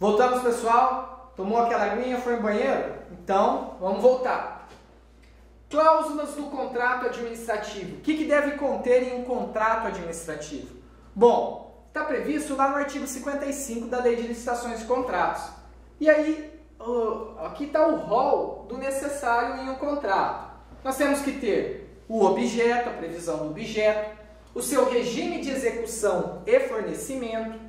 Voltamos, pessoal? Tomou aquela aguinha, foi no banheiro? Então, vamos voltar. Cláusulas do contrato administrativo. O que deve conter em um contrato administrativo? Bom, está previsto lá no artigo 55 da Lei de Licitações de Contratos. E aí, aqui está o rol do necessário em um contrato. Nós temos que ter o objeto, a previsão do objeto, o seu regime de execução e fornecimento,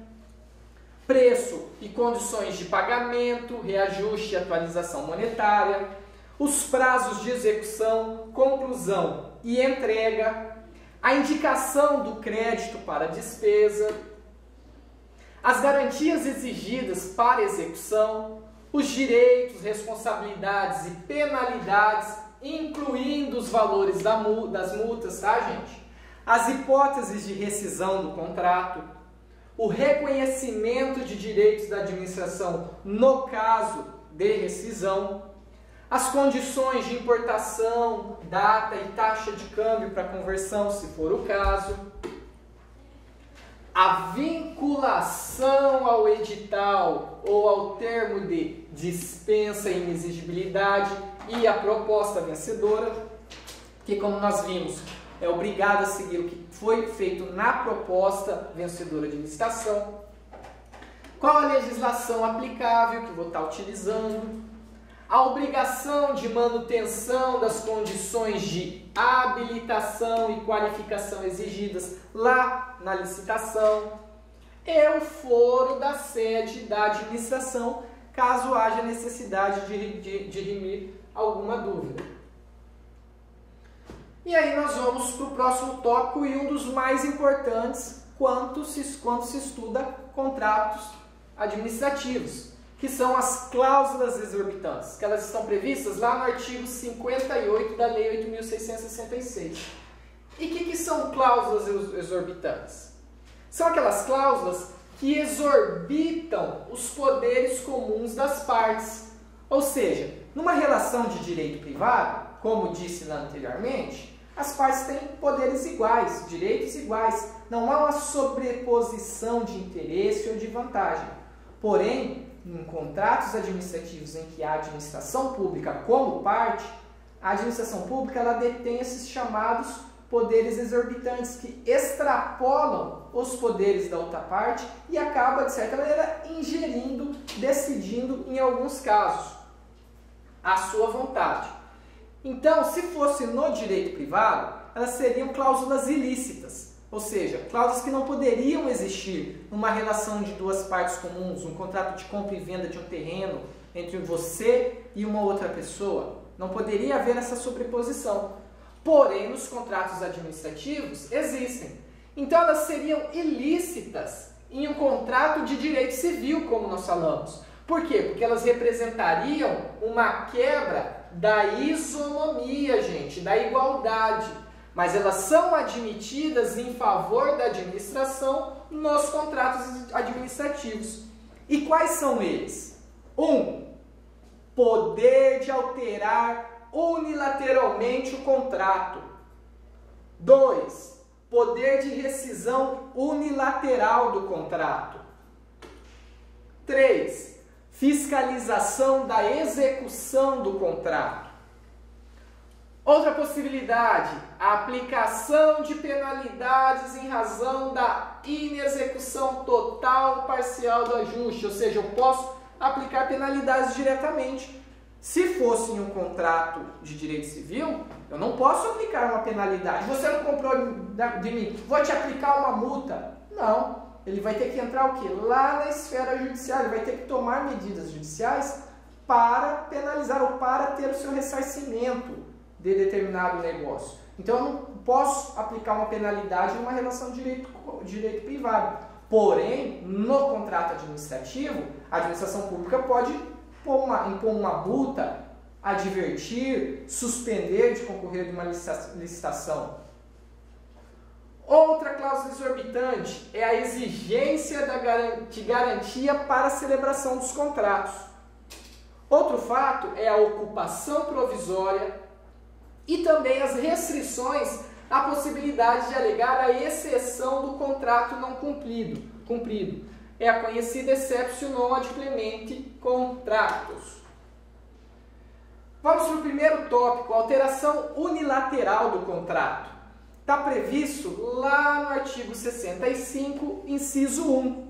preço e condições de pagamento, reajuste e atualização monetária, os prazos de execução, conclusão e entrega, a indicação do crédito para despesa, as garantias exigidas para execução, os direitos, responsabilidades e penalidades, incluindo os valores das multas, tá, gente? As hipóteses de rescisão do contrato, o reconhecimento de direitos da administração no caso de rescisão, as condições de importação, data e taxa de câmbio para conversão, se for o caso, a vinculação ao edital ou ao termo de dispensa e inexigibilidade e a proposta vencedora, que, como nós vimos, é obrigado a seguir o que foi feito na proposta vencedora de licitação, qual a legislação aplicável que vou estar utilizando, a obrigação de manutenção das condições de habilitação e qualificação exigidas lá na licitação e o foro da sede da administração, caso haja necessidade de dirimir alguma dúvida. E aí nós vamos para o próximo tópico e um dos mais importantes quando se estuda contratos administrativos, que são as cláusulas exorbitantes, que elas estão previstas lá no artigo 58 da Lei 8.666. E o que são cláusulas exorbitantes? São aquelas cláusulas que exorbitam os poderes comuns das partes. Ou seja, numa relação de direito privado, como disse lá anteriormente, as partes têm poderes iguais, direitos iguais. Não há uma sobreposição de interesse ou de vantagem. Porém, em contratos administrativos em que há administração pública como parte, a administração pública ela detém esses chamados poderes exorbitantes que extrapolam os poderes da outra parte e acaba, de certa maneira, ingerindo, decidindo, em alguns casos, à sua vontade. Então, se fosse no direito privado, elas seriam cláusulas ilícitas, ou seja, cláusulas que não poderiam existir numa relação de duas partes comuns, um contrato de compra e venda de um terreno entre você e uma outra pessoa. Não poderia haver essa sobreposição. Porém, nos contratos administrativos existem. Então, elas seriam ilícitas em um contrato de direito civil, como nós falamos. Por quê? Porque elas representariam uma quebra da isonomia, gente, da igualdade. Mas elas são admitidas em favor da administração nos contratos administrativos. E quais são eles? 1. Poder de alterar unilateralmente o contrato. 2. Poder de rescisão unilateral do contrato. 3. Fiscalização da execução do contrato. Outra possibilidade, a aplicação de penalidades em razão da inexecução total ou parcial do ajuste, ou seja, eu posso aplicar penalidades diretamente. Se fosse em um contrato de direito civil, eu não posso aplicar uma penalidade. Você não comprou de mim, vou te aplicar uma multa. Não. Ele vai ter que entrar o quê? Lá na esfera judicial, ele vai ter que tomar medidas judiciais para penalizar ou para ter o seu ressarcimento de determinado negócio. Então eu não posso aplicar uma penalidade em uma relação de direito privado. Porém, no contrato administrativo, a administração pública pode impor uma multa, advertir, suspender de concorrer de uma licitação. Outra cláusula exorbitante é a exigência de garantia para a celebração dos contratos. Outro fato é a ocupação provisória e também as restrições à possibilidade de alegar a exceção do contrato não cumprido. É a conhecida exceptio non ad clemente contractus. Vamos para o primeiro tópico, alteração unilateral do contrato. Está previsto lá no artigo 65, inciso 1.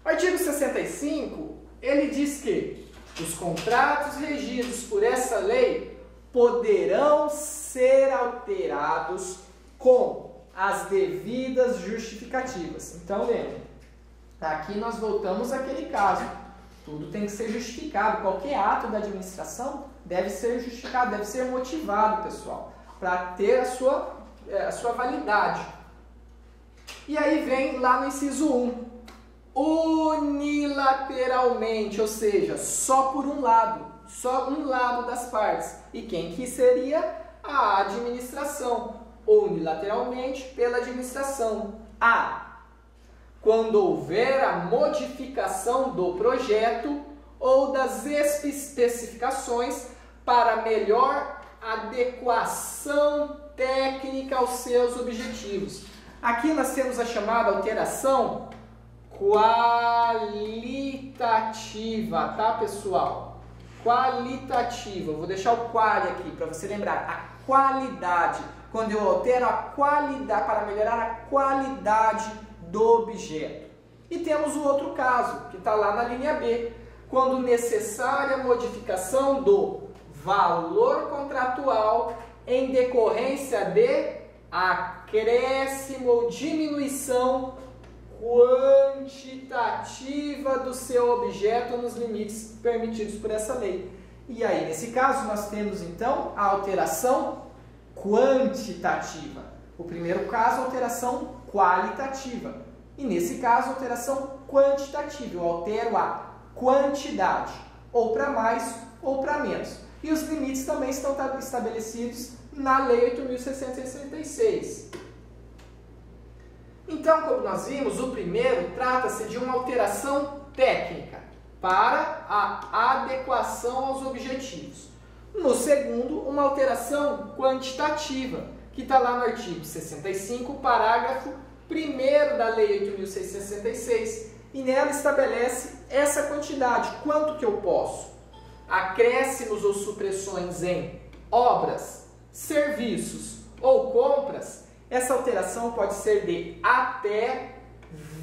O artigo 65, ele diz que os contratos regidos por essa lei poderão ser alterados com as devidas justificativas. Então, lembre, aqui nós voltamos àquele caso. Tudo tem que ser justificado. Qualquer ato da administração deve ser justificado, deve ser motivado, pessoal, para ter a sua validade. E aí vem lá no inciso 1. Unilateralmente, ou seja, só por um lado das partes. E quem que seria? A administração. Unilateralmente pela administração. Quando houver a modificação do projeto ou das especificações para melhor adequação técnica aos seus objetivos. Aqui nós temos a chamada alteração qualitativa, tá, pessoal? Qualitativa. Eu vou deixar o quali aqui para você lembrar. A qualidade. Quando eu altero a qualidade, para melhorar a qualidade do objeto. E temos o outro caso, que está lá na linha B. Quando necessária modificação do valor contratual em decorrência de acréscimo ou diminuição quantitativa do seu objeto nos limites permitidos por essa lei. E aí, nesse caso, nós temos então a alteração quantitativa. O primeiro caso, alteração qualitativa. E nesse caso, alteração quantitativa. Eu altero a quantidade, ou para mais ou para menos. E os limites também estão estabelecidos na Lei 8.666. Então, como nós vimos, o primeiro trata-se de uma alteração técnica para a adequação aos objetivos. No segundo, uma alteração quantitativa, que está lá no artigo 65, parágrafo 1º da Lei 8.666, e nela estabelece essa quantidade. Quanto que eu posso? Acréscimos ou supressões em obras, serviços ou compras. Essa alteração pode ser de até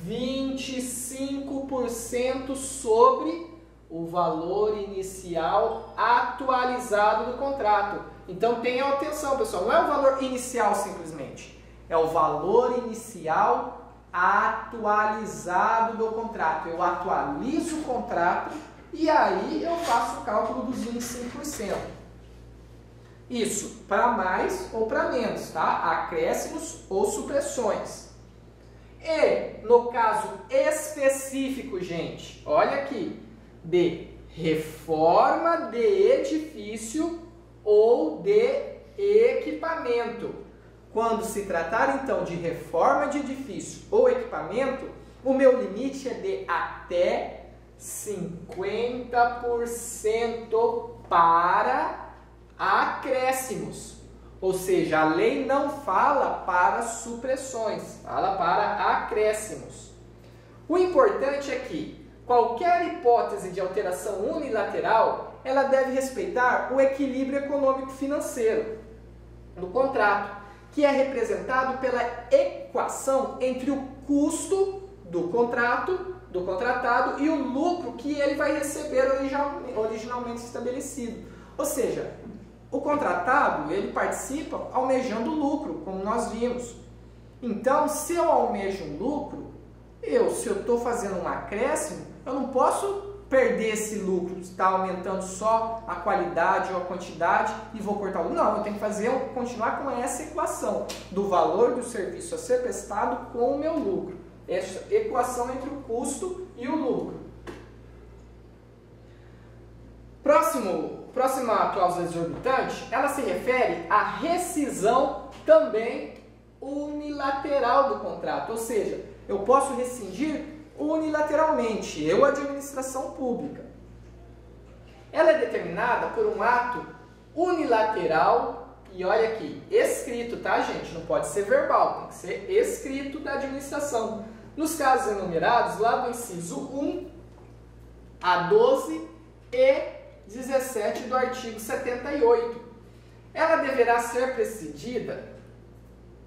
25% sobre o valor inicial atualizado do contrato. Então tenham atenção, pessoal, não é o valor inicial simplesmente, é o valor inicial atualizado do contrato. Eu atualizo o contrato e aí eu faço o cálculo dos 25%. Isso para mais ou para menos, tá? Acréscimos ou supressões. E no caso específico, gente, olha aqui, de reforma de edifício ou de equipamento. Quando se tratar então de reforma de edifício ou equipamento, o meu limite é de até 50% para acréscimos. Ou seja, a lei não fala para supressões, fala para acréscimos. O importante é que qualquer hipótese de alteração unilateral, ela deve respeitar o equilíbrio econômico-financeiro do contrato, que é representado pela equação entre o custo do contratado e o lucro que ele vai receber originalmente estabelecido. Ou seja, o contratado, ele participa almejando lucro, como nós vimos. Então, se eu almejo um lucro, se eu estou fazendo um acréscimo, eu não posso perder esse lucro, está aumentando só a qualidade ou a quantidade e vou cortar o lucro. Não, eu tenho que continuar com essa equação do valor do serviço a ser prestado com o meu lucro. Essa equação entre o custo e o lucro. Próxima cláusula exorbitante, ela se refere à rescisão também unilateral do contrato, ou seja, eu posso rescindir unilateralmente, eu, administração pública. Ela é determinada por um ato unilateral e olha aqui, escrito, tá, gente? Não pode ser verbal, tem que ser escrito da administração. nos casos enumerados lá do inciso 1 a 12 e 17 do artigo 78. Ela deverá ser precedida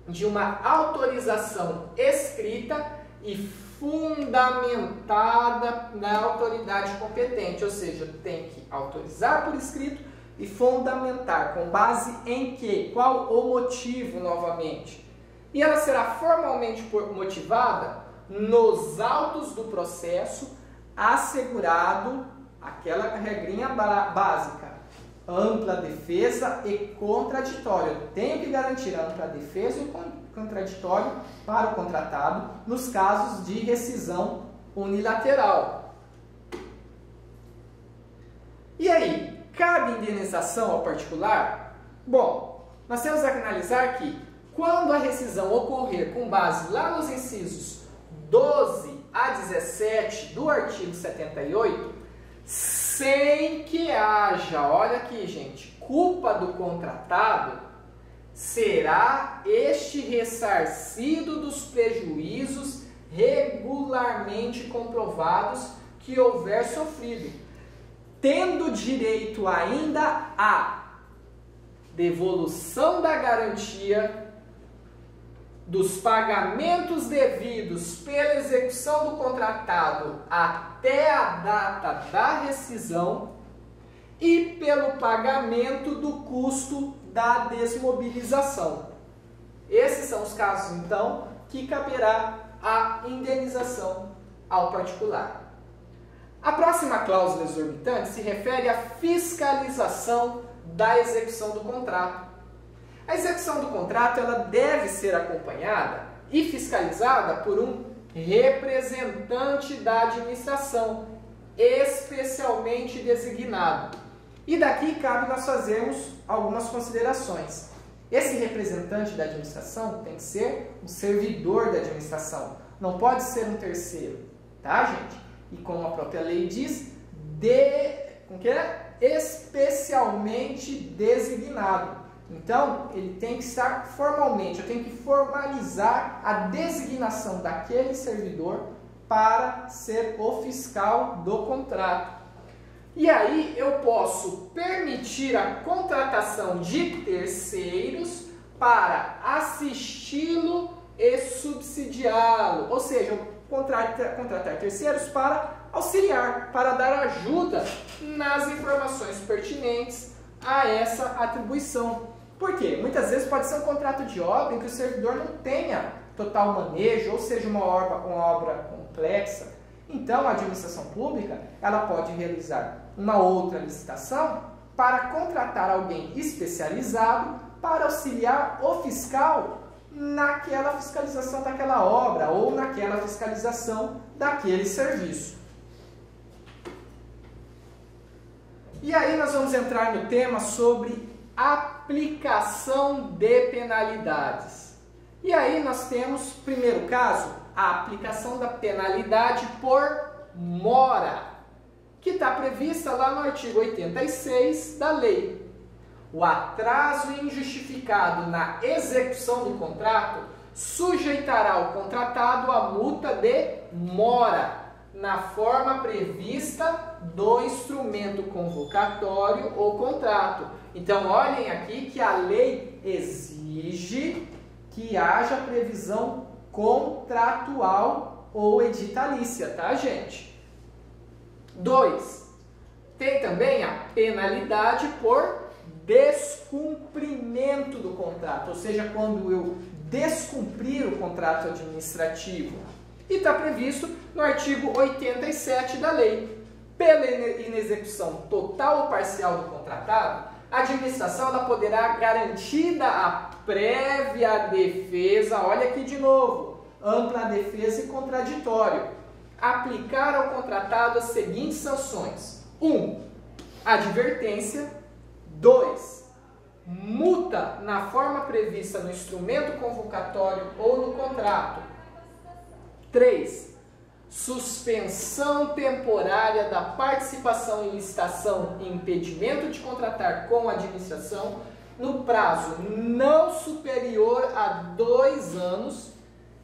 de uma autorização escrita e fundamentada na autoridade competente, ou seja, tem que autorizar por escrito e fundamentar, com base em quê? Qual o motivo, novamente? E ela será formalmente motivada nos autos do processo, assegurado aquela regrinha básica, ampla defesa e contraditório. Eu tenho que garantir a ampla defesa e contraditório para o contratado nos casos de rescisão unilateral. E aí, cabe indenização ao particular? Bom, nós temos que analisar que quando a rescisão ocorrer com base lá nos incisos 12 a 17 do artigo 78, sem que haja, olha aqui gente, culpa do contratado, será este ressarcido dos prejuízos regularmente comprovados que houver sofrido, tendo direito ainda à devolução da garantia, dos pagamentos devidos pela execução do contratado até a data da rescisão e pelo pagamento do custo da desmobilização. Esses são os casos, então, que caberá a indenização ao particular. A próxima cláusula exorbitante se refere à fiscalização da execução do contrato. A execução do contrato ela deve ser acompanhada e fiscalizada por um representante da administração, especialmente designado. E daqui cabe nós fazermos algumas considerações. Esse representante da administração tem que ser um servidor da administração, não pode ser um terceiro, tá, gente? E como a própria lei diz, especialmente designado. Então, ele tem que estar formalmente, eu tenho que formalizar a designação daquele servidor para ser o fiscal do contrato. E aí eu posso permitir a contratação de terceiros para assisti-lo e subsidiá-lo, ou seja, eu contratar terceiros para auxiliar, para dar ajuda nas informações pertinentes a essa atribuição. Por quê? Muitas vezes pode ser um contrato de obra em que o servidor não tenha total manejo, ou seja, uma obra complexa. Então, a administração pública ela pode realizar uma outra licitação para contratar alguém especializado para auxiliar o fiscal naquela fiscalização daquela obra ou naquela fiscalização daquele serviço. E aí nós vamos entrar no tema sobre aplicação de penalidades. E aí nós temos, primeiro caso, a aplicação da penalidade por mora, que está prevista lá no artigo 86 da lei. O atraso injustificado na execução do contrato sujeitará o contratado à multa de mora, na forma prevista do instrumento convocatório ou contrato. Então, olhem aqui que a lei exige que haja previsão contratual ou editalícia, tá, gente? 2. Tem também a penalidade por descumprimento do contrato, ou seja, quando eu descumprir o contrato administrativo. E está previsto no artigo 87 da lei. Pela inexecução total ou parcial do contratado, a administração ela poderá, garantida a prévia defesa, olha aqui de novo, ampla defesa e contraditório, aplicar ao contratado as seguintes sanções: 1. Advertência. 2. Multa na forma prevista no instrumento convocatório ou no contrato. 3. Suspensão temporária da participação em licitação e impedimento de contratar com a administração no prazo não superior a 2 anos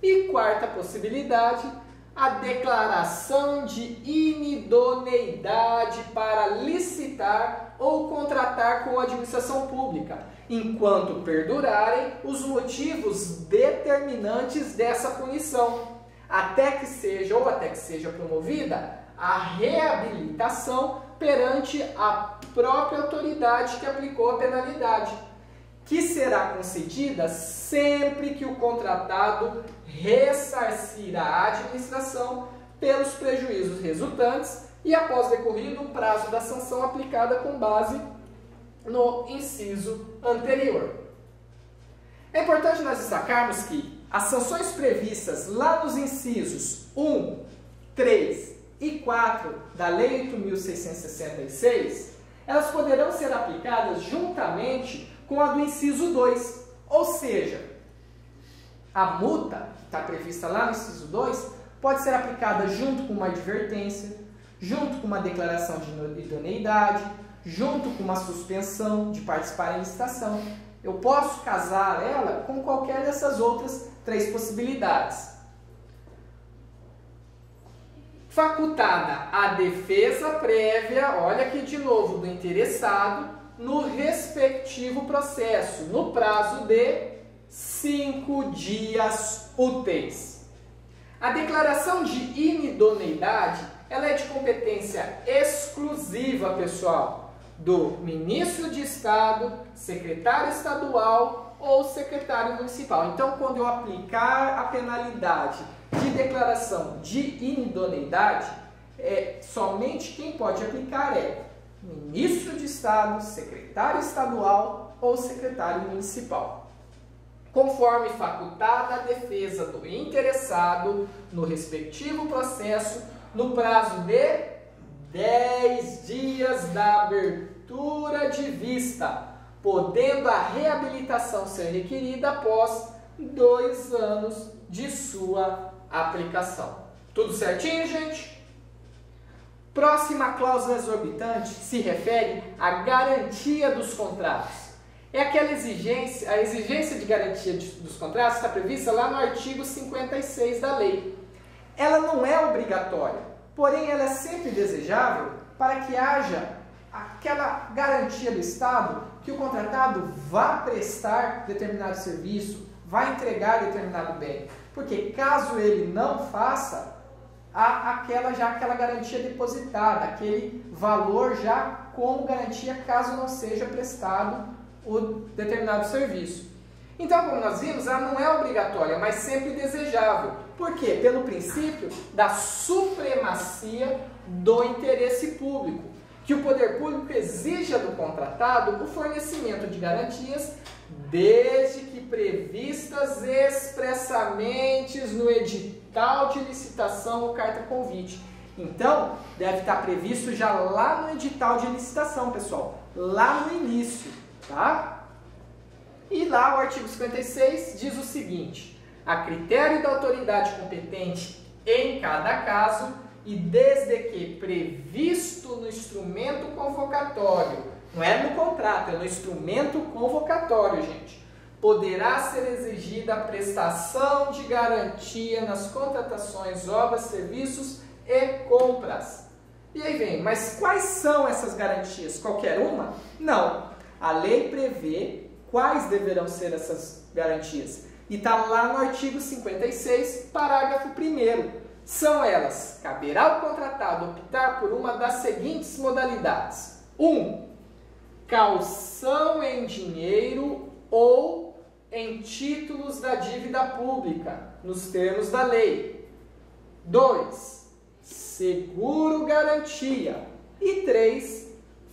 E quarta possibilidade, a declaração de inidoneidade para licitar ou contratar com a administração pública, enquanto perdurarem os motivos determinantes dessa punição, até que seja promovida a reabilitação perante a própria autoridade que aplicou a penalidade, que será concedida sempre que o contratado ressarcir a administração pelos prejuízos resultantes e após decorrido o prazo da sanção aplicada com base no inciso anterior. É importante nós destacarmos que as sanções previstas lá nos incisos 1, 3 e 4 da Lei 8.666, elas poderão ser aplicadas juntamente com a do inciso 2, ou seja, a multa que está prevista lá no inciso 2 pode ser aplicada junto com uma advertência, junto com uma declaração de idoneidade, junto com uma suspensão de participar em licitação. Eu posso casar ela com qualquer dessas outras 3 possibilidades. Facultada a defesa prévia, olha aqui de novo, do interessado, no respectivo processo, no prazo de 5 dias úteis. A declaração de inidoneidade, ela é de competência exclusiva, pessoal, do ministro de Estado, secretário estadual ou secretário municipal. Então, quando eu aplicar a penalidade de declaração de inidoneidade, somente quem pode aplicar é ministro de Estado, secretário estadual ou secretário municipal, conforme facultada a defesa do interessado no respectivo processo, no prazo de 10 dias da abertura de vista, podendo a reabilitação ser requerida após 2 anos de sua aplicação. Tudo certinho, gente? Próxima cláusula exorbitante se refere à garantia dos contratos. É aquela exigência, a exigência de garantia dos contratos está prevista lá no artigo 56 da lei. Ela não é obrigatória, porém ela é sempre desejável para que haja aquela garantia do Estado que o contratado vá prestar determinado serviço, vá entregar determinado bem. Porque caso ele não faça, há aquela garantia depositada, aquele valor já como garantia caso não seja prestado o determinado serviço. Então, como nós vimos, ela não é obrigatória, mas sempre desejável. Por quê? Pelo princípio da supremacia do interesse público, que o poder público exija do contratado o fornecimento de garantias desde que previstas expressamente no edital de licitação ou carta convite. Então, deve estar previsto já lá no edital de licitação, pessoal, lá no início, tá? E lá o artigo 56 diz o seguinte: a critério da autoridade competente em cada caso e desde que previsto no instrumento convocatório, não é no contrato, é no instrumento convocatório, gente, poderá ser exigida a prestação de garantia nas contratações, obras, serviços e compras. E aí vem, mas quais são essas garantias? Qualquer uma? Não. A lei prevê quais deverão ser essas garantias. E está lá no artigo 56, parágrafo 1º. São elas: caberá ao contratado optar por uma das seguintes modalidades. 1. Caução em dinheiro ou em títulos da dívida pública, nos termos da lei. 2. Seguro garantia. E 3.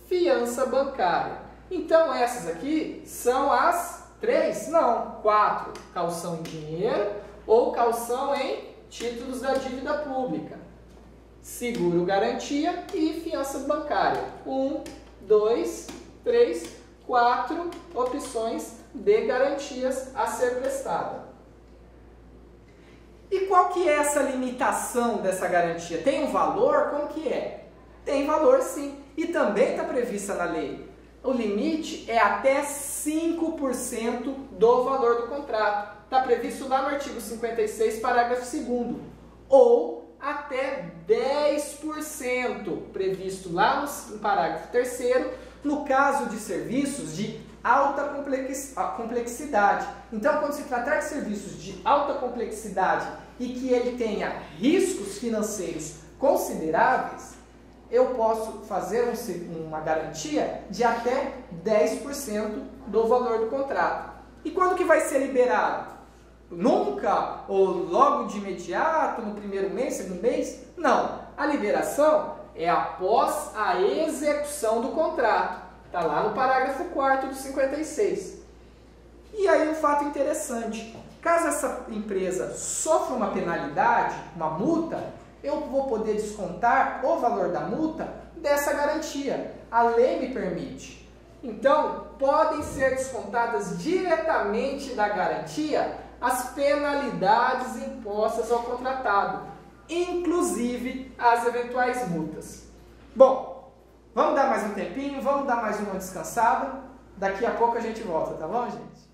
Fiança bancária. Então essas aqui são as 3? Não, 4. Caução em dinheiro ou caução em títulos da dívida pública. Seguro garantia e fiança bancária. 1, 2, 3, 4 opções de garantias a ser prestada. E qual que é essa limitação dessa garantia? Tem um valor? Como que é? Tem valor sim, e também está prevista na lei. O limite é até 5 5% do valor do contrato. Está previsto lá no artigo 56, parágrafo 2º. Ou até 10%, previsto lá no parágrafo 3º, no caso de serviços de alta complexidade. Então, quando se tratar de serviços de alta complexidade e que ele tenha riscos financeiros consideráveis, eu posso fazer uma garantia de até 10% do valor do contrato. E quando que vai ser liberado? Nunca ou logo de imediato, no primeiro mês, segundo mês? Não. A liberação é após a execução do contrato. Está lá no parágrafo 4º do 56. E aí um fato interessante. Caso essa empresa sofra uma penalidade, uma multa, eu vou poder descontar o valor da multa dessa garantia. A lei me permite. Então, podem ser descontadas diretamente da garantia as penalidades impostas ao contratado, inclusive as eventuais multas. Bom, vamos dar mais um tempinho, vamos dar mais uma descansada. Daqui a pouco a gente volta, tá bom, gente?